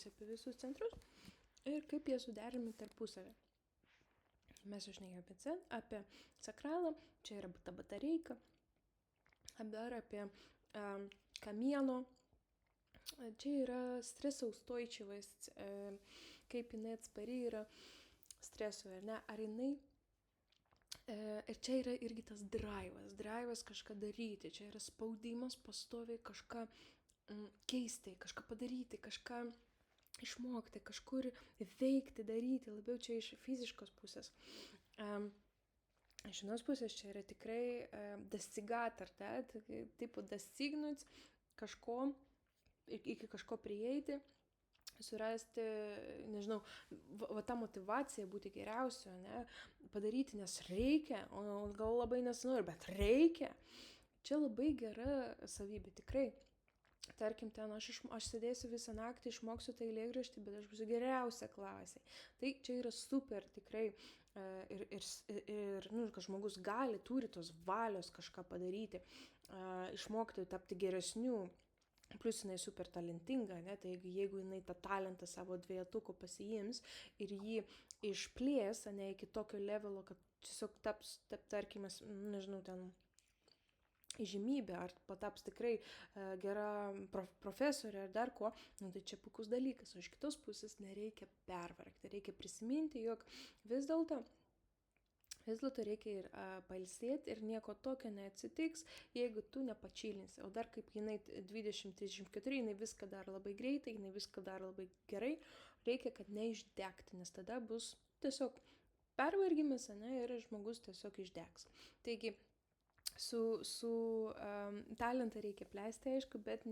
apie visus centrus ir kaip jie suderinami tarpusavį. Mes išnekėjome apie sakralą, čia yra ta batareika, dar apie kamieno, čia yra stresaustойчивость, kaip jinai atspari yra stresui, ar ne, ar jinai. Ir čia yra irgi tas drive'as kažką daryti, čia yra spaudimas pastoviai kažką keisti, kažką padaryti, kažką išmokti, kažkur veikti, daryti, labiau čia iš fiziškos pusės. Iš vienos pusės čia yra tikrai достигатор, tipo достигнуть kažko, iki kažko prieiti, surasti, nežinau, va ta motivacija būti geriausiu, ne, padaryti, nes reikia, o gal labai nesinori, bet reikia. Čia labai gera savybė, tikrai. Tarkim, ten aš sėdėsiu visą naktį, išmoksiu tą eilėraštį, bet aš būsiu geriausia klasėje. Tai čia yra super, tikrai, ir kad žmogus turi tos valios kažką padaryti, išmokti tapti geresniu. Plus jinai super talentinga, ne? Tai jeigu jinai tą talentą savo dvejetuko pasiims ir jį išplės, ne, iki tokio levelo, kad tiesiog taps, tarkim, nežinau, ten įžymybė, ar pataps tikrai gera profesorė ar dar ko, tai čia puikus dalykas. O iš kitos pusės nereikia pervargti, reikia prisiminti, jog vis dėlto reikia ir pailsėti ir nieko tokio neatsitiks, jeigu tu nepačilinsi. O dar kaip jinai 20-34, jinai viską daro labai greitai, jinai viską daro labai gerai, reikia, kad neišdegti, nes tada bus tiesiog pervargimas, ne, ir žmogus tiesiog išdegs. Taigi, su talentą reikia plėsti, aišku, bet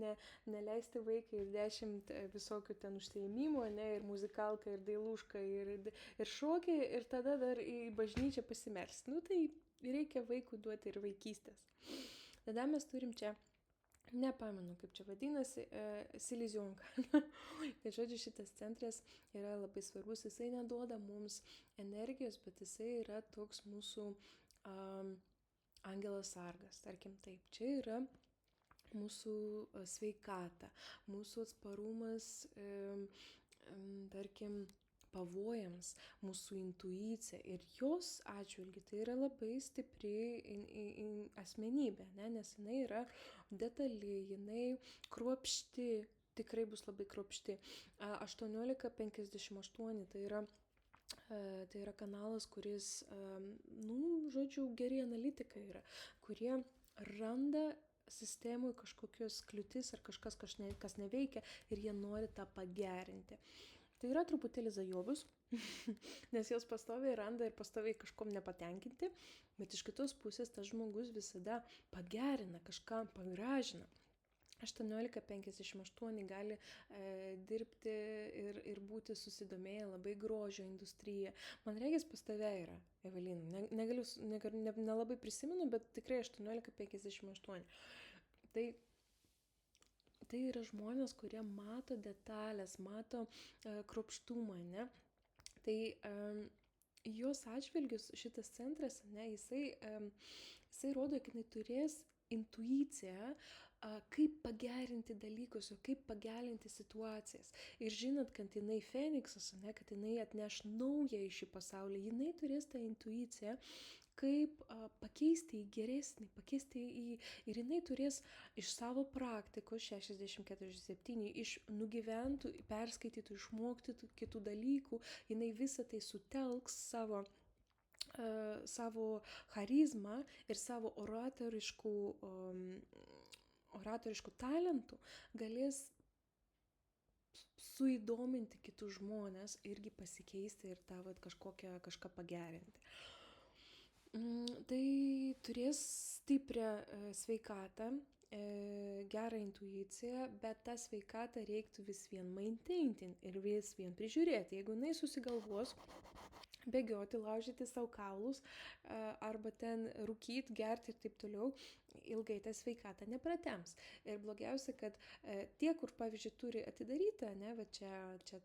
neleisti vaikai ir 10 visokių ten užsiėmimų, ne, ir muzikalka, ir dailuška, ir šokį, ir tada dar į bažnyčią pasimelsti. Nu, tai reikia vaikų duoti ir vaikystės. Tada mes turim čia, nepamenu, kaip čia vadinasi, silizionka. Tai žodžiu, šitas centras yra labai svarbus, jisai neduoda mums energijos, bet jisai yra toks mūsų angelas sargas, tarkim taip, čia yra mūsų sveikata, mūsų atsparumas, tarkim, pavojams, mūsų intuicija ir jos atžvilgiu tai yra labai stipri asmenybė, ne? Nes jinai yra detali, jinai kruopšti, tikrai bus labai kruopšti. 1858 tai yra kanalas, kuris, žodžiu, geri analitikai yra, kurie randa sistemui kažkokios kliūtis ar kažkas, kas neveikia ir jie nori tą pagerinti. Tai yra truputėlį zajobus, nes jos pastoviai randa ir pastoviai kažkom nepatenkinti, bet iš kitos pusės tas žmogus visada pagerina, kažką pagražina. 1858 gali dirbti ir būti susidomėję labai grožio industrija. Man regis pas tave yra, Evelina. Nelabai prisimenu, bet tikrai 1858. Tai yra žmonės, kurie mato detalės, mato kruopštumą, ne? Tai jos atžvilgius šitas centras, ne, jisai rodo, kad jinai turės intuiciją, kaip pagerinti dalykus, kaip pagerinti situacijas. Ir žinot, kad jinai Feniksas, ne, kad jinai atneš naują į šį pasaulį, jinai turės tą intuiciją, kaip pakeisti į geresnį, ir jinai turės iš savo praktikos 60-47, iš nugyventų, perskaitytų, išmoktytų kitų dalykų, jinai visą tai sutelks savo charizmą ir savo oratoriškų talentų galės suįdominti kitus žmonės, irgi pasikeisti ir tą kažką pagerinti. Tai turės stiprią sveikatą, gerą intuiciją, bet tą sveikatą reiktų vis vien maintainti ir vis vien prižiūrėti. Jeigu jinai susigalvos bėgioti, laužyti savo kaulus, arba ten rūkyti, gerti ir taip toliau, ilgai tą sveikatą nepratems. Ir blogiausia, kad tie, kur, pavyzdžiui, turi atidarytą, ne, va čia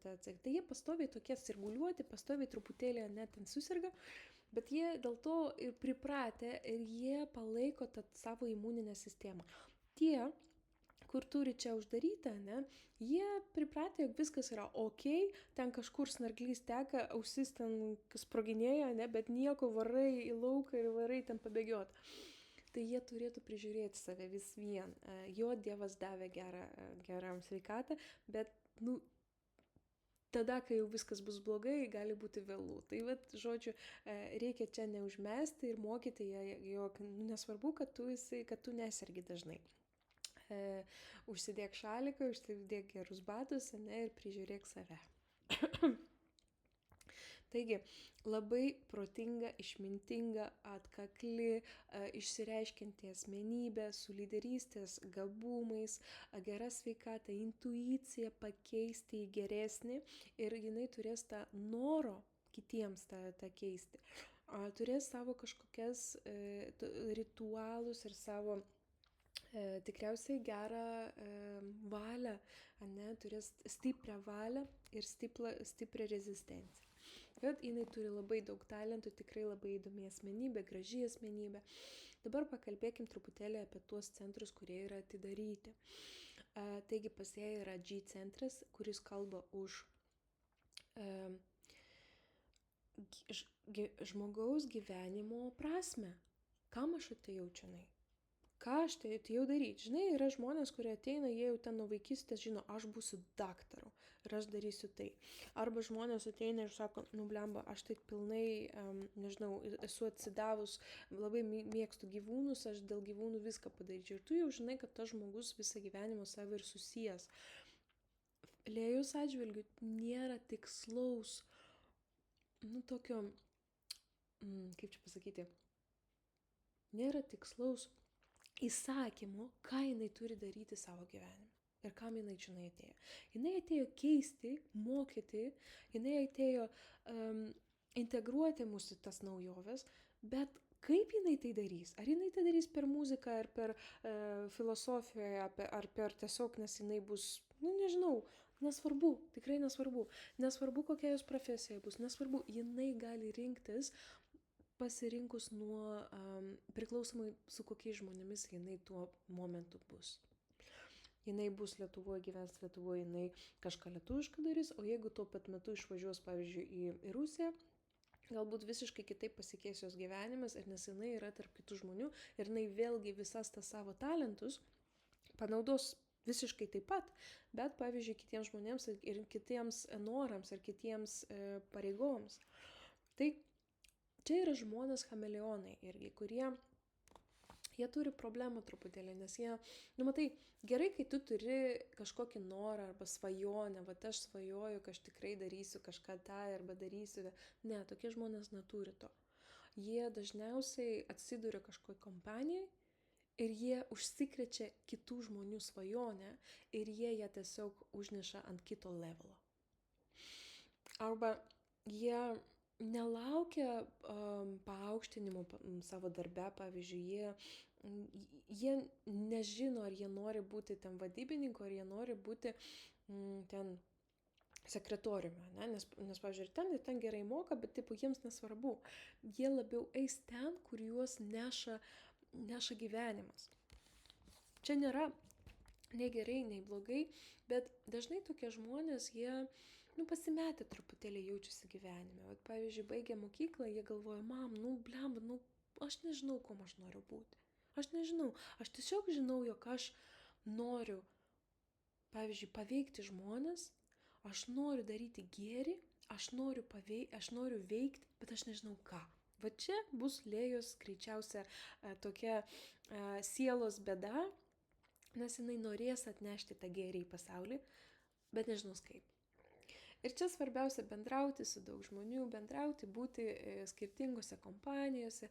tai jie pastoviai tokie sirguliuoti, pastoviai truputėlį net ten susirga, bet jie dėl to ir pripratę ir jie palaiko tą savo imuninę sistemą. Tie, kur turi čia uždarytą, ne, jie pripratę, jog viskas yra ok, ten kažkur snarglys teka, ausis ten sproginėja, ne, bet nieko, varai į lauką ir varai ten pabėgiot. Tai jie turėtų prižiūrėti save vis vien. Jo Dievas davė gerą sveikatą, bet, nu, tada, kai jau viskas bus blogai, gali būti vėlų. Tai, žodžiu, reikia čia neužmesti ir mokyti, jog nesvarbu, kad tu nesergi dažnai. Užsidėk šaliką, užsidėk gerus batus, ne, ir prižiūrėk save. Taigi, labai protinga, išmintinga, atkakli, išsireiškianti asmenybė, su lyderystės gabumais, gera sveikata, intuicija pakeisti į geresnį ir jinai turės tą noro kitiems tą keisti. Turės savo kažkokias ritualus ir savo tikriausiai gerą valią, ne, turės stiprią valią ir stiprią rezistenciją. Bet jinai turi labai daug talentų, tikrai labai įdomi asmenybė, graži asmenybė. Dabar pakalbėkim truputėlį apie tuos centrus, kurie yra atidaryti. Taigi pas ją yra G centras, kuris kalba už žmogaus gyvenimo prasme. Kam aš atėjau čionai? Ką aš atėjau daryti? Žinai, yra žmonės, kurie ateina, jie jau ten nuo vaikystės žino, aš būsiu daktaru ir aš darysiu tai. Arba žmonės ateina ir sako, nu blemba, aš tai pilnai, nežinau, esu atsidavus, labai mėgstu gyvūnus, aš dėl gyvūnų viską padaryčiau. Ir tu jau žinai, kad tas žmogus visą gyvenimą save ir susijęs. Lėjos atžvilgių nėra tikslaus, nu tokio, kaip čia pasakyti, nėra tikslaus įsakymu, ką jinai turi daryti savo gyvenime ir kam jinai čia atėjo. Jinai atėjo keisti, mokyti, jinai atėjo integruoti mūsų tas naujoves, bet kaip jinai tai darys? Ar jinai tai darys per muziką, ar per filosofiją, ar per tiesiog, nes jinai bus, nu nežinau, nesvarbu, tikrai nesvarbu. Nesvarbu, kokia jos profesija bus, nesvarbu, jinai gali rinktis pasirinkus nuo priklausomai su kokiais žmonėmis jinai tuo momentu bus. Jinai bus Lietuvoje, gyvens Lietuvoje, jinai kažką lietuvišką darys, o jeigu tuo pat metu išvažiuos, pavyzdžiui, į Rusiją, galbūt visiškai kitaip pasikeis jos gyvenimas, ir nes jinai yra tarp kitų žmonių ir jinai vėlgi visas tas savo talentus panaudos visiškai taip pat, bet, pavyzdžiui, kitiems žmonėms ir kitiems norams ir kitiems pareigoms. Tai čia yra žmonės chameleonai irgi, kurie, jie turi problemų truputėlį, nes jie, nu matai, gerai, kai tu turi kažkokį norą arba svajonę, va aš svajoju, kad aš tikrai darysiu kažką tą arba darysiu, ne, tokie žmonės neturi to. Jie dažniausiai atsiduria kažkokioj kompanijai ir jie užsikrečia kitų žmonių svajonę ir jie ją tiesiog užneša ant kito levelo. Arba jie nelaukia paaukštinimo savo darbe, pavyzdžiui, jie nežino, ar jie nori būti ten vadybininku, ar jie nori būti ten sekretoriumi, ne? Nes pavyzdžiui, ir ten gerai moka, bet tipo, jiems nesvarbu. Jie labiau eis ten, kur juos neša gyvenimas. Čia nėra nei gerai, nei blogai, bet dažnai tokie žmonės, jie pasimetę truputėlį jaučiasi gyvenime. Vat, pavyzdžiui, baigę mokyklą, jie galvoja, mam, blemba, aš nežinau, kuom aš noriu būti. Aš nežinau, aš tiesiog žinau, jog aš noriu, pavyzdžiui, paveikti žmonės, aš noriu daryti gėrį, aš noriu veikti, bet aš nežinau ką. Va čia bus Lėjos greičiausia tokia sielos bėda, nes jinai norės atnešti tą gėrį į pasaulį, bet nežinos kaip. Ir čia svarbiausia bendrauti su daug žmonių, būti skirtingose kompanijose,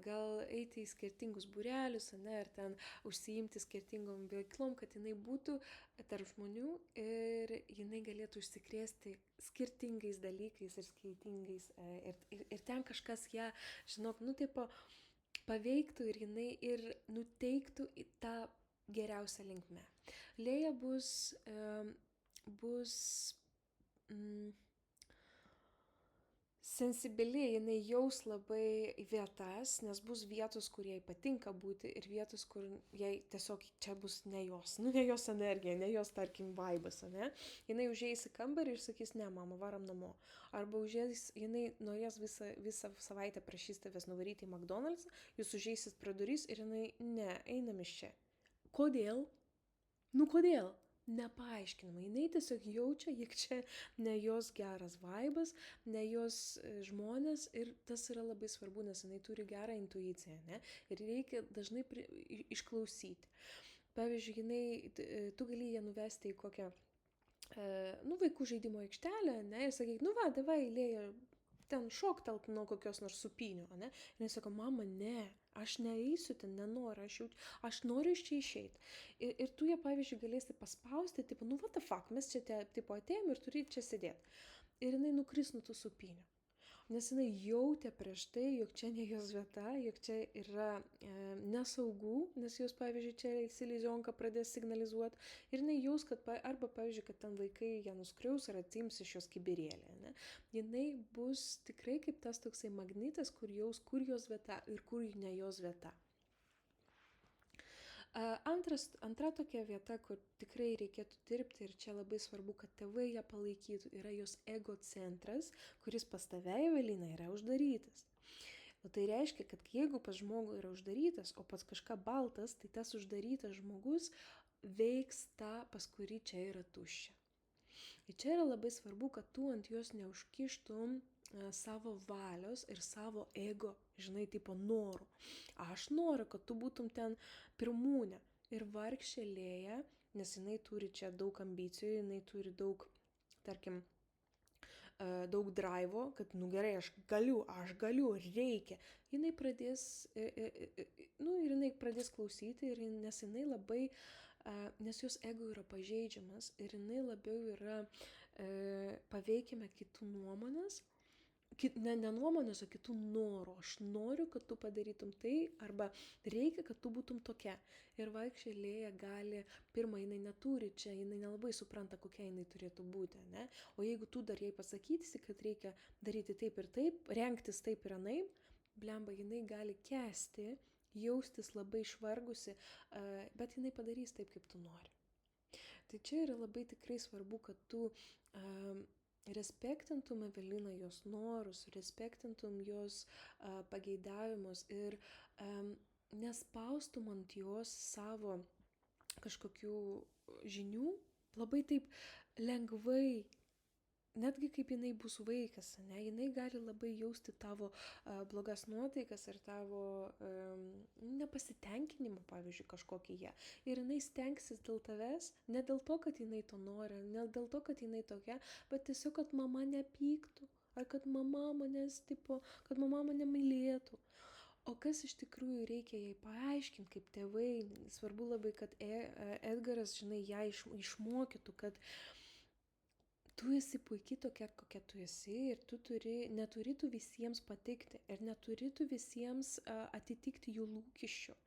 gal eiti į skirtingus būrelius, ir ten užsiimti skirtingom veiklom, kad jinai būtų tarp žmonių ir jinai galėtų užsikrėsti skirtingais dalykais ir skirtingais. Ir ten kažkas ją, žinok, paveiktų ir jinai ir nuteiktų į tą geriausią linkmę. Lėja bus sensibiliai, jinai jaus labai vietas, nes bus vietos, kur jai patinka būti ir vietos, kur jai tiesiog čia bus ne jos, nu ne jos energija, ne jos, tarkim, vaibas, ne? Jinai užeis į kambarį ir sakys, ne, mama, varam namo. Arba užeis, jinai norės visą savaitę prašys tavęs nuvaryti į McDonald's, jūs užeisit pro duris ir jinai, ne, einam iš čia. Kodėl? Nu kodėl? Nepaaiškinama. Jinai tiesiog jaučia, jog čia ne jos geras vaibas, ne jos žmonės ir tas yra labai svarbu, nes jinai turi gerą intuiciją, ne? Ir reikia dažnai išklausyti. Pavyzdžiui, tu gali ją nuvesti į kokią, vaikų žaidimo aikštelę, ne? Ir sakyk, nu va, davai, Lėja, ten šoktelt nuo kokios nors supinių, ne? Ir jis sako, mama, ne, aš neįsiu ten, nenoriu, aš noriu iš čia išeiti. Ir tu ją, pavyzdžiui, galėsi paspausti, tipo, nu what the fuck, mes čia, tipo, atėjom ir turi čia sėdėti. Ir jinai nukris nuo tų supinių. Nes jinai jautė prieš tai, jog čia ne jos vieta, jog čia yra nesaugu, nes jos, pavyzdžiui, čia silizionka pradės signalizuoti ir jinai jaus, kad arba, pavyzdžiui, kad ten vaikai ją nuskriaus ar atims iš jos kibirėlę. Ne? Jinai bus tikrai kaip tas toksai magnetas, kur jaus, kur jos vieta ir kur ne jos vieta. Antra tokia vieta, kur tikrai reikėtų dirbti ir čia labai svarbu, kad tėvai ją palaikytų, yra jos ego centras, kuris pas tave, Evelina, yra uždarytas. O tai reiškia, kad jeigu pas žmogų yra uždarytas, o pas kažką baltas, tai tas uždarytas žmogus veiks tą, pas kurį čia yra tuščia. Ir čia yra labai svarbu, kad tu ant jos neužkištum savo valios ir savo ego, žinai, tipo norų. Aš noriu, kad tu būtum ten pirmūnė. Ir vargšė Lėja, nes jinai turi čia daug ambicijų, jinai turi daug, tarkim, daug drivo, kad, nu gerai, aš galiu, reikia. Jinai pradės, ir jinai pradės klausyti, nes jinai labai, nes jos ego yra pažeidžiamas ir jinai labiau yra paveikime kitų nuomonės, ne nuomonės, o kitų norų. Aš noriu, kad tu padarytum tai, arba reikia, kad tu būtum tokia. Ir vaikščiai Lėja gali, pirmą, jinai neturi čia, jinai nelabai supranta, kokia jinai turėtų būti, ne? O jeigu tu dar jai pasakysi, kad reikia daryti taip ir taip, rengtis taip ir anaip, blemba, jinai gali kesti, jaustis labai išvargusi, bet jinai padarys taip, kaip tu nori. Tai čia yra labai tikrai svarbu, kad tu respektintum Eveliną jos norus, respektintum jos pageidavimus ir nespaustum ant jos savo kažkokių žinių, labai taip lengvai, netgi kaip jinai bus vaikas, ne, jinai gali labai jausti tavo blogas nuotaikas ir tavo nepasitenkinimą, pavyzdžiui, kažkokį ją. Ir jinai stengsis dėl tavęs, ne dėl to, kad jinai to nori, ne dėl to, kad jinai tokia, bet tiesiog, kad mama nepyktų, ar kad mama manęs, tipo, kad mama mane mylėtų. O kas iš tikrųjų reikia jai paaiškinti, kaip tėvai, svarbu labai, kad Edgaras, žinai, ją išmokytų, kad tu esi puikiai tokia, kokia tu esi ir neturi tu visiems patikti ir neturi tu visiems atitikti jų lūkesčių,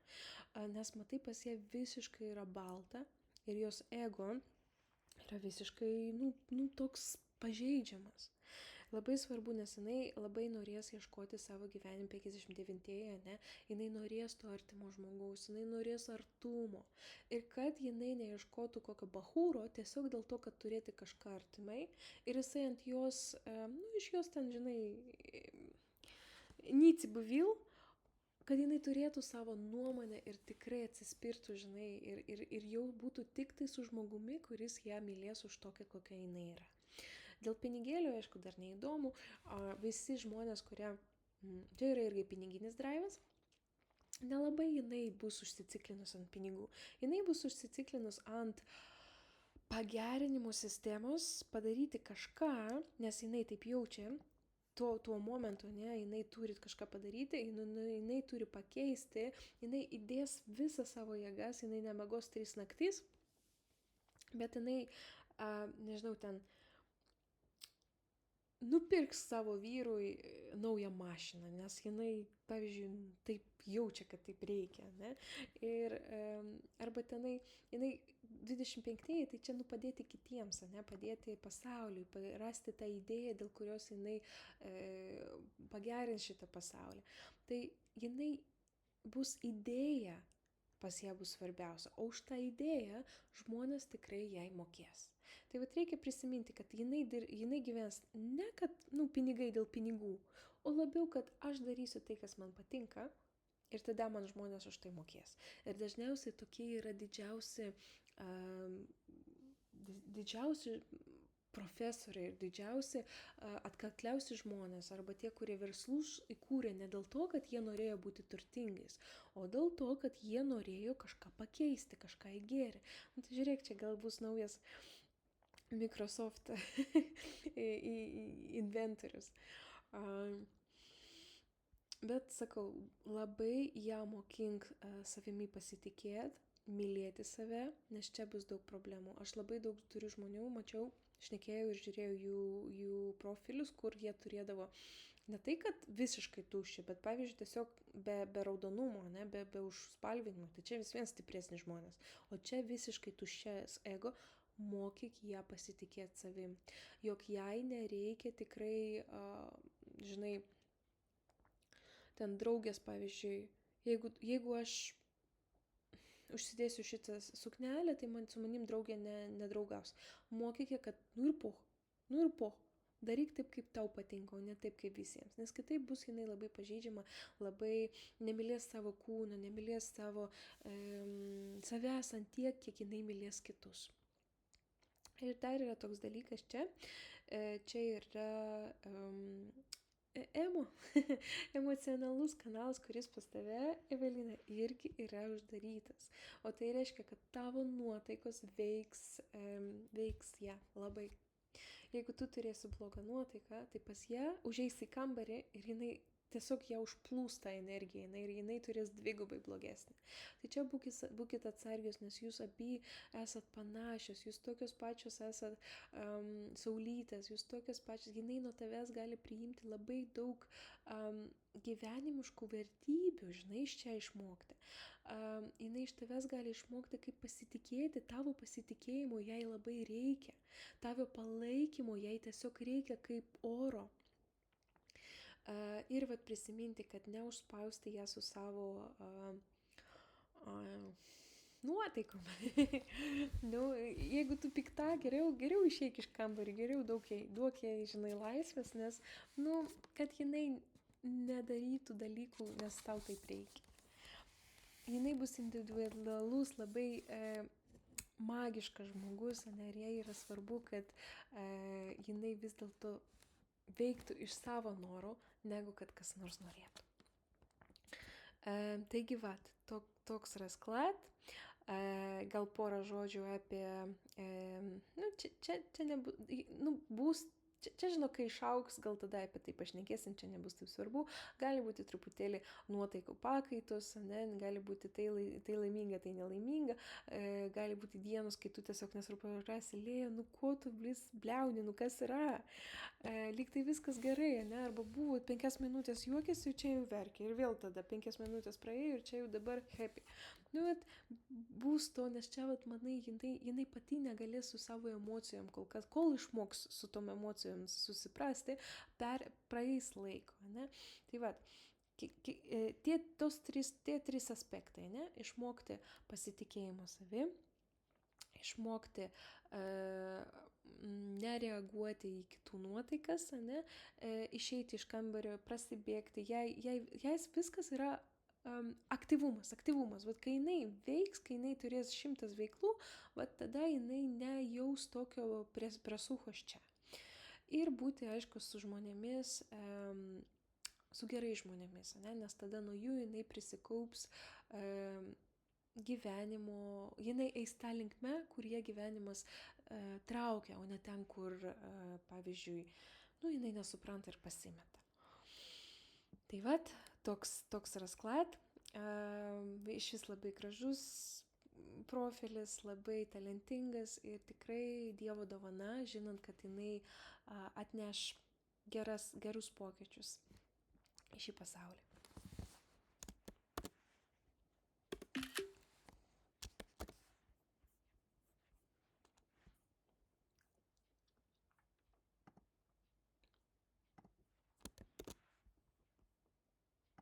nes matai, pas ją visiškai yra balta ir jos ego yra visiškai, toks pažeidžiamas. Labai svarbu, nes jinai labai norės ieškoti savo gyvenime 59-ąją, ne? Jinai norės to artimo žmogaus, jinai norės artumo. Ir kad jinai neieškotų kokio bahūro, tiesiog dėl to, kad turėti kažką artimai. Ir jisai ant jos, iš jos ten, žinai, nici buvil, kad jinai turėtų savo nuomonę ir tikrai atsispirtų, žinai, ir jau būtų tik tai su žmogumi, kuris ją mylės už tokią, kokia jinai yra. Dėl pinigėlių, aišku, dar neįdomu, visi žmonės, kurie, čia yra irgi piniginis drivas, nelabai jinai bus užsiciklinus ant pinigų. Jinai bus užsiciklinus ant pagerinimo sistemos, padaryti kažką, nes jinai taip jaučia, tuo momentu, ne, jinai turi kažką padaryti, jinai turi pakeisti, jinai įdės visą savo jėgas, jinai nemegos 3 naktis, bet jinai, nežinau, ten nupirks savo vyrui naują mašiną, nes jinai, pavyzdžiui, taip jaučia, kad taip reikia, ne? Ir arba tenai, jinai 25-ieji, tai čia padėti kitiems, ne? Padėti pasauliui, rasti tą idėją, dėl kurios jinai pagerins šitą pasaulį. Tai jinai bus idėja, pas ją bus svarbiausia, o už tą idėją žmonės tikrai jai mokės. Tai vat reikia prisiminti, kad jinai gyvens ne kad, pinigai dėl pinigų, o labiau, kad aš darysiu tai, kas man patinka ir tada man žmonės už tai mokės. Ir dažniausiai tokie yra didžiausi profesoriai ir didžiausi atkakliausi žmonės arba tie, kurie verslus įkūrė ne dėl to, kad jie norėjo būti turtingais, o dėl to, kad jie norėjo kažką pakeisti, kažką į gėrį. Tai žiūrėk, čia gal bus naujas Microsoft inventorius. Bet sakau, labai ją mokink savimi pasitikėti, mylėti save, nes čia bus daug problemų. Aš labai daug turiu žmonių, mačiau, šnekėjau ir žiūrėjau jų profilius, kur jie turėdavo ne tai, kad visiškai tuščia, bet pavyzdžiui, tiesiog be raudonumo, ne, be užspalvinimo. Tai čia vis vien stipresni žmonės. O čia visiškai tuščias ego. Mokyk ją pasitikėti savim. Jog jai nereikia tikrai, žinai, ten draugės, pavyzdžiui, jeigu aš užsidėsiu šitą suknelę, tai su manim draugė nedraugaus. Mokykė, kad nu ir po. Daryk taip, kaip tau patinka, o ne taip, kaip visiems. Nes kitaip bus jinai labai pažeidžiama, labai nemylės savo kūną, nemylės savęs ant tiek, kiek jinai mylės kitus. Ir dar yra toks dalykas čia. Čia yra emocionalus kanalas, kuris pas tave, Evelina, irgi yra uždarytas. O tai reiškia, kad tavo nuotaikos veiks ją labai. Jeigu tu turėsi blogą nuotaiką, tai pas ją užeisi į kambarį ir jinai tiesiog ją užplūs tą energiją ir jinai turės dvigubai blogesnį. Tai čia būkite atsargios, nes jūs abi esat panašios, jūs tokios pačios esat saulytės, jūs tokios pačios, jinai nuo tavęs gali priimti labai daug gyvenimiškų vertybių, žinai, iš čia išmokti. Jinai iš tavęs gali išmokti, kaip pasitikėti, tavo pasitikėjimo jai labai reikia, tavo palaikymo jai tiesiog reikia kaip oro. Ir vat prisiminti, kad neužspausti ją su savo nuotaikom. Jeigu tu pikta, geriau išeik iš kambarį, geriau duok jai, žinai, laisvės, nes, kad jinai nedarytų dalykų, nes tau taip reikia. Jinai bus individualus, labai magiškas žmogus, ir jai yra svarbu, kad jinai vis dėlto veiktų iš savo norų, negu kad kas nors norėtų. Taigi, toks rasklad. Gal porą žodžių apie, čia nebus, čia žinau, kai išaugs, gal tada apie tai pašnekėsim, čia nebus taip svarbu, gali būti truputėlį nuotaikų pakaitos, gali būti tai laiminga, tai nelaiminga, gali būti dienos, kai tu tiesiog nesuprasi, Lėja, ko tu bliauni, kas yra, lyg tai viskas gerai, arba buvo 5 minutės juokėsi, čia jau verkia, ir vėl tada 5 minutės praėjo ir čia jau dabar happy. Bus to, nes čia, manai, jinai pati negalės su savo emocijom kol išmoks su tom emocijom susiprasti, praeis laiko, ne? Tai tie trys aspektai, ne? Išmokti pasitikėjimo savim, išmokti nereaguoti į kitų nuotaikas, ne? Išeiti iš kambario, prasibėgti, jai viskas yra aktyvumas. Kai jinai veiks, kai jinai turės 100 veiklų, tada jinai nejaus tokio presūchos čia. Ir būti, aišku, su žmonėmis, su gerai žmonėmis, nes tada nuo jų jinai prisikaups gyvenimo, jinai eis tą linkme, kur jie gyvenimas traukia, o ne ten, kur, pavyzdžiui, jinai nesupranta ir pasimeta. Tai toks rasklad, iš vis labai gražus profilis, labai talentingas ir tikrai Dievo dovana, žinant, kad jinai atneš gerus pokyčius į šį pasaulį.